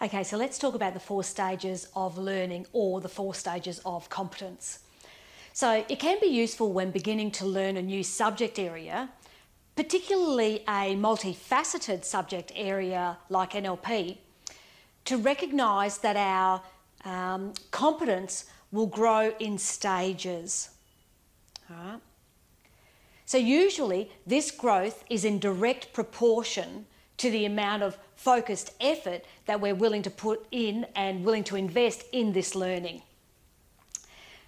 Okay, so let's talk about the 4 stages of learning, or the 4 stages of competence. So it can be useful when beginning to learn a new subject area, particularly a multifaceted subject area like NLP, to recognise that our competence will grow in stages. All right? So usually this growth is in direct proportion to the amount of focused effort that we're willing to put in and willing to invest in this learning.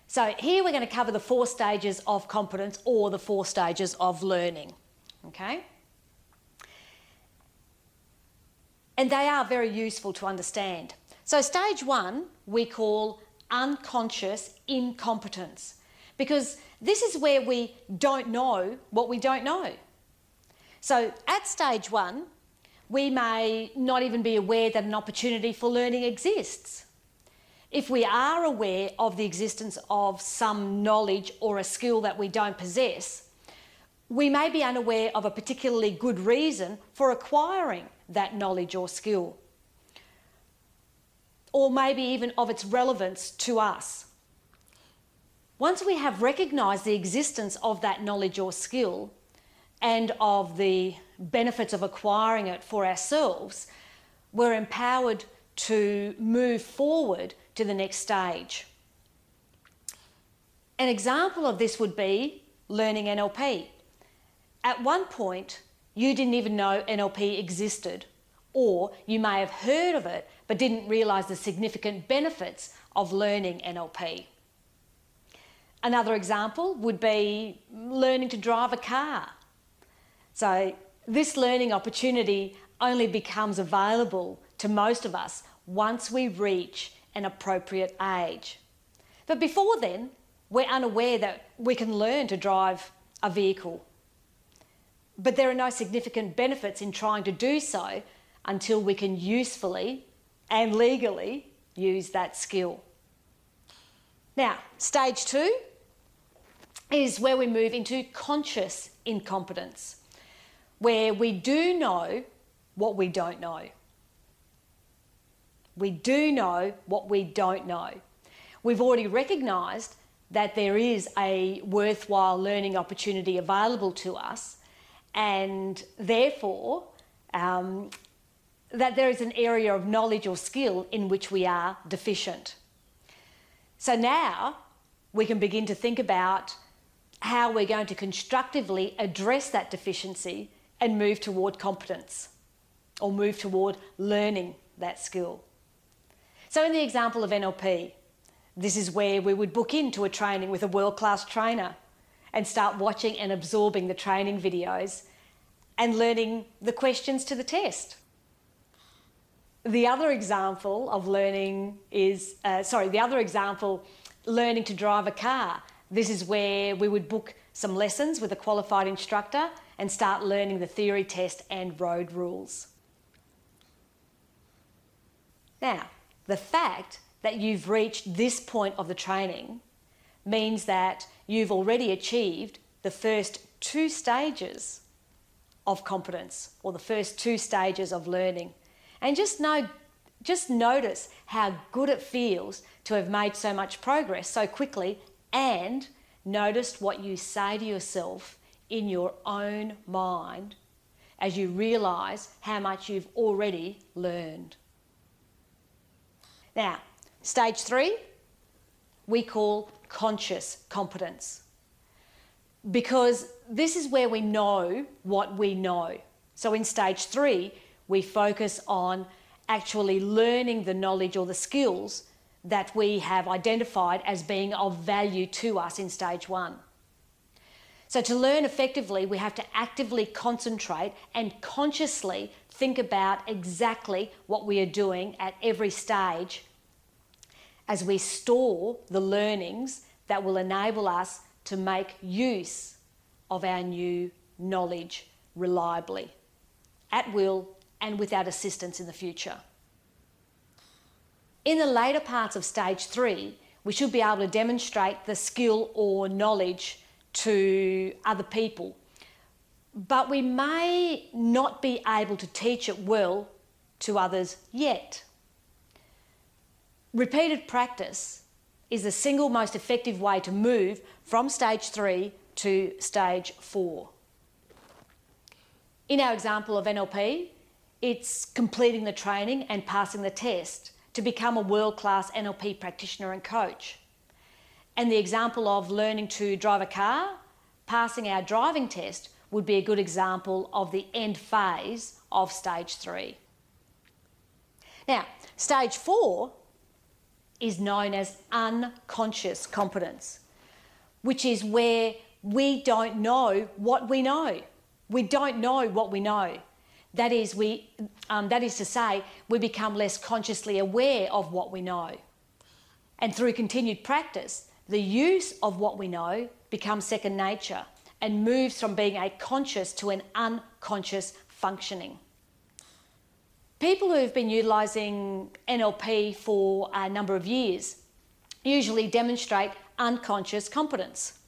So here we're going to cover the 4 stages of competence, or the 4 stages of learning. Okay? And they are very useful to understand. So stage 1 we call unconscious incompetence, because this is where we don't know what we don't know. So at stage 1, we may not even be aware that an opportunity for learning exists. If we are aware of the existence of some knowledge or a skill that we don't possess, we may be unaware of a particularly good reason for acquiring that knowledge or skill, or maybe even of its relevance to us. Once we have recognised the existence of that knowledge or skill and of the benefits of acquiring it for ourselves, we're empowered to move forward to the next stage. An example of this would be learning NLP. At one point, you didn't even know NLP existed, or you may have heard of it but didn't realise the significant benefits of learning NLP. Another example would be learning to drive a car. So this learning opportunity only becomes available to most of us once we reach an appropriate age. But before then, we're unaware that we can learn to drive a vehicle. But there are no significant benefits in trying to do so until we can usefully and legally use that skill. Now, stage 2 is where we move into conscious incompetence, where we do know what we don't know. We do know what we don't know. We've already recognised that there is a worthwhile learning opportunity available to us, and therefore that there is an area of knowledge or skill in which we are deficient. So now we can begin to think about how we're going to constructively address that deficiency and move toward competence, or move toward learning that skill. So in the example of NLP, this is where we would book into a training with a world-class trainer and start watching and absorbing the training videos and learning the questions to the test. The other example of learning is, learning to drive a car. This is where we would book some lessons with a qualified instructor and start learning the theory test and road rules. Now, the fact that you've reached this point of the training means that you've already achieved the first 2 stages of competence, or the first 2 stages of learning. And just notice how good it feels to have made so much progress so quickly, and notice what you say to yourself in your own mind as you realise how much you've already learned. Now, stage 3 we call conscious competence, because this is where we know what we know. So in stage 3, we focus on actually learning the knowledge or the skills that we have identified as being of value to us in stage 1. So to learn effectively, we have to actively concentrate and consciously think about exactly what we are doing at every stage, as we store the learnings that will enable us to make use of our new knowledge reliably, at will and without assistance in the future. In the later parts of stage 3, we should be able to demonstrate the skill or knowledge to other people, but we may not be able to teach it well to others yet. Repeated practice is the single most effective way to move from stage 3 to stage 4. In our example of NLP, it's completing the training and passing the test to become a world-class NLP practitioner and coach. And the example of learning to drive a car, passing our driving test would be a good example of the end phase of stage 3. Now, stage 4 is known as unconscious competence, which is where we don't know what we know. We don't know what we know. That is to say, we become less consciously aware of what we know. And through continued practice, the use of what we know becomes second nature and moves from being a conscious to an unconscious functioning. People who have been utilising NLP for a number of years usually demonstrate unconscious competence.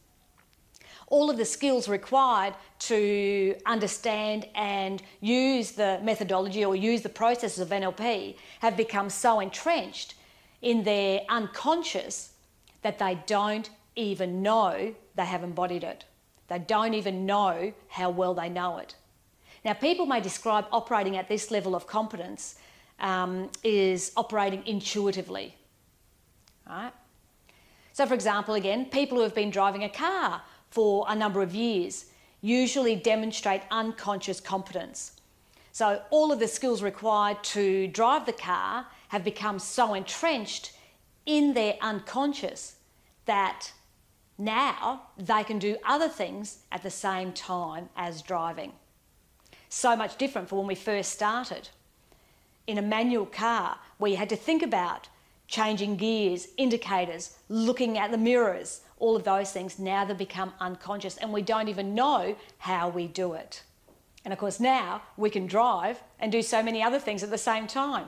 All of the skills required to understand and use the methodology or use the processes of NLP have become so entrenched in their unconscious that they don't even know they have embodied it. They don't even know how well they know it. Now, people may describe operating at this level of competence is operating intuitively. Right? So, for example, again, people who have been driving a car for a number of years usually demonstrate unconscious competence. So all of the skills required to drive the car have become so entrenched in their unconscious that now they can do other things at the same time as driving. So much different from when we first started. In a manual car where you had to think about changing gears, indicators, looking at the mirrors, all of those things, now they become unconscious and we don't even know how we do it. And of course now we can drive and do so many other things at the same time.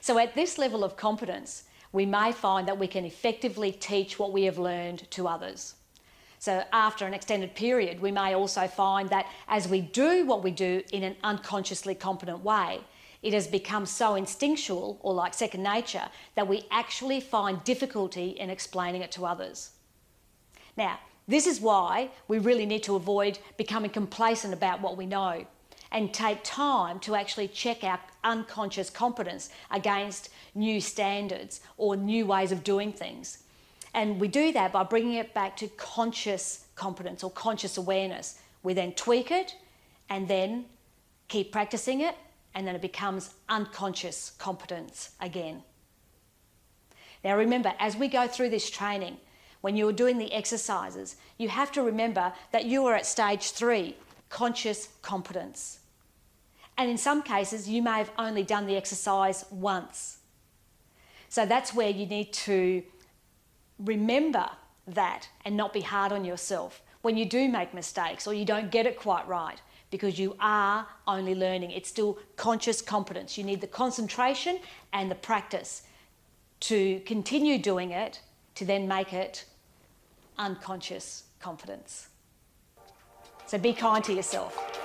So at this level of competence, we may find that we can effectively teach what we have learned to others. So after an extended period, we may also find that as we do what we do in an unconsciously competent way, it has become so instinctual or like second nature that we actually find difficulty in explaining it to others. Now, this is why we really need to avoid becoming complacent about what we know and take time to actually check our unconscious competence against new standards or new ways of doing things. And we do that by bringing it back to conscious competence or conscious awareness. We then tweak it and then keep practicing it, and then it becomes unconscious competence again. Now remember, as we go through this training, when you're doing the exercises, you have to remember that you are at stage 3, conscious competence. And in some cases, you may have only done the exercise once. So that's where you need to remember that and not be hard on yourself when you do make mistakes or you don't get it quite right, because you are only learning. It's still conscious competence. You need the concentration and the practice to continue doing it to then make it unconscious competence. So be kind to yourself.